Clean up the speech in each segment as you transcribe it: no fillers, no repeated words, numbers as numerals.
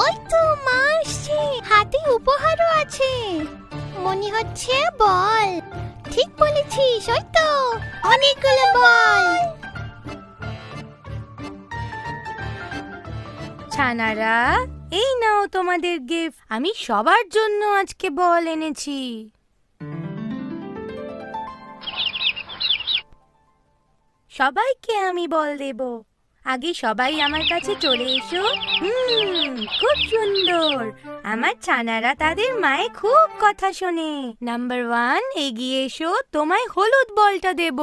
ওই তো মা আসছে, হাতে উপহারও আছে, মনে হচ্ছে বল। ঠিক বলেছিস, ওই তো অনেকগুলো বল। ছানারা, এই নাও তোমাদের গিফট। আমি সবার জন্য আজকে বল এনেছি। সবাইকে আমি বল দেব। আগে সবাই আমার কাছে চলে এসো। খুব সুন্দর। আমার ছানারা তাদের মায়ে খুব কথা শোনে। নাম্বার 1, এগিয়ে এসো, তোমায় হলুদ বলটা দেব।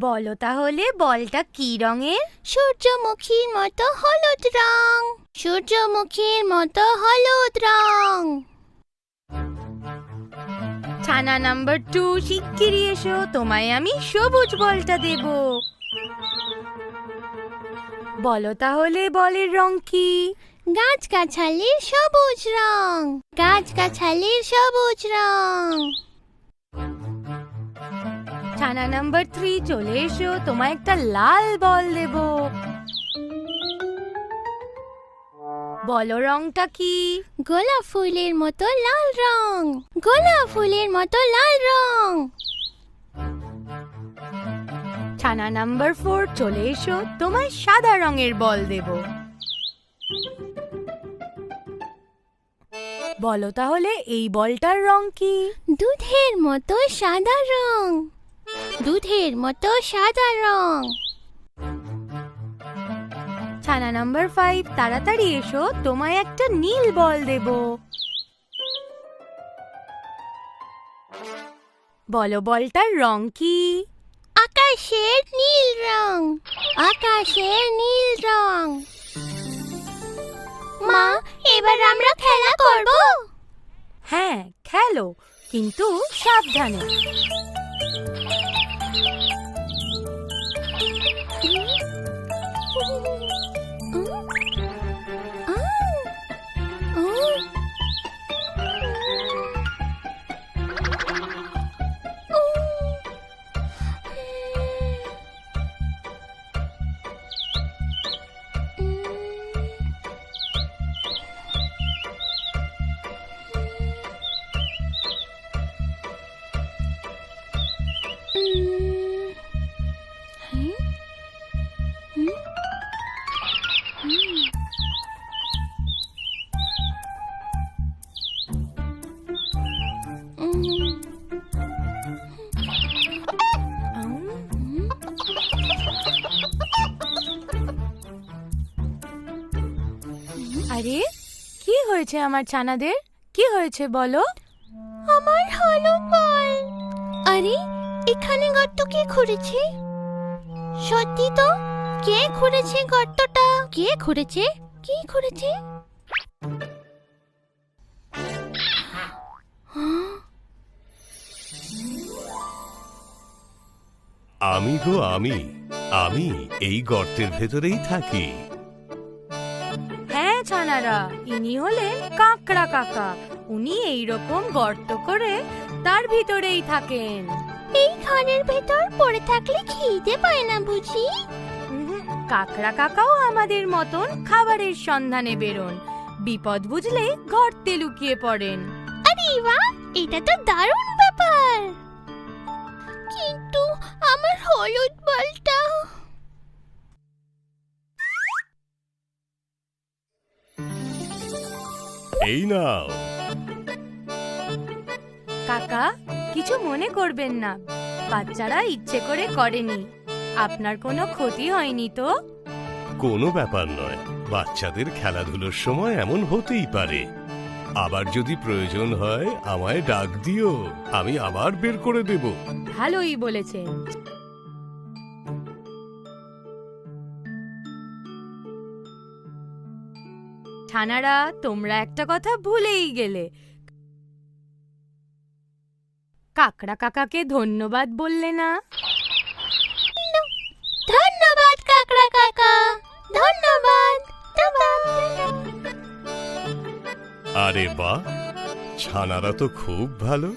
বলো তাহলে বলটা কি রঙের? সূর্যমুখীর মতো হলুদ রং। সূর্যমুখীর মতো হলুদ রং। ছানা নাম্বার 2, শিগগিরই এসো, তোমায় আমি সবুজ বলটা দেব। বলো তাহলে বলের রং কি? গাছগাছালির সবুজ রং। গাছগাছালির সবুজ রং। ছানা নাম্বার 3, চলে এসো, তোমায় একটা লাল বল দেব। বলো রংটা কি? গোলাপ ফুলের মতো লাল রং। গোলাপ ফুলের মতো লাল রং। ছানা নাম্বার 4, চলে এসো, তোমায় সাদা রঙের বল দেব। বলো তাহলে এই বলটার রং কি? দুধের মতো সাদা রং। দুধের মতো সাদা রং। ছানা নাম্বার 5, তাড়াতাড়ি এসো, তোমায় একটা নীল বল দেব। বলো বলটার রং কি? আকাশের নীল রং। আকাশের নীল রং। মা, এবার আমরা খেলা করব? হ্যাঁ, খেলো, কিন্তু সাবধানে। আরে, কি হয়েছে আমার ছানাদের? কি হয়েছে বলো? আমার হলুদ বল। আরে, এখানে গর্ত কে খুঁড়েছে? সত্যি তো, কে খুঁড়েছে গর্তটা? কে খুঁড়েছে? কে খুঁড়েছে? আমি গো আমি, আমি এই গর্তের ভেতরেই থাকি। হ্যাঁ ছানারা, ইনি হলেন কাকড়া কাকা। উনি এইরকম গর্ত করে তার ভিতরেই থাকেন। এই ঘরের ভেতর পড়ে থাকলে খিদে পায় না বুঝি? কাকড়া কাকাও আমাদের মতন খাবারের সন্ধানে বেরোন। বিপদ বুঝলে গর্তে লুকিয়ে পড়েন। আরে বাহ, এটা তো দারুণ ব্যাপার। কিন্তু আমার হলুদ বলটা? এই নাও। কাকা, কিছু মনে করবেন না, বাচ্চারা ইচ্ছে করে করেনি। আপনার কোনো ক্ষতি হয়নি তো? কোনো ব্যাপার নয়, বাচ্চাদের খেলাধুলোর সময় এমন হতেই পারে। আবার যদি প্রয়োজন হয় আমায় ডাক দিও, আমি আবার বের করে দেব। ভালোই বলেছেন। ছানারা, তোমরা একটা কথা ভুলেই গেলে। কাকড়া কাকাকে ধন্যবাদ বললে না? ধন্যবাদ কাকড়া কাকা, ধন্যবাদ। আরে বাহ, ছানারা তো খুব ভালো।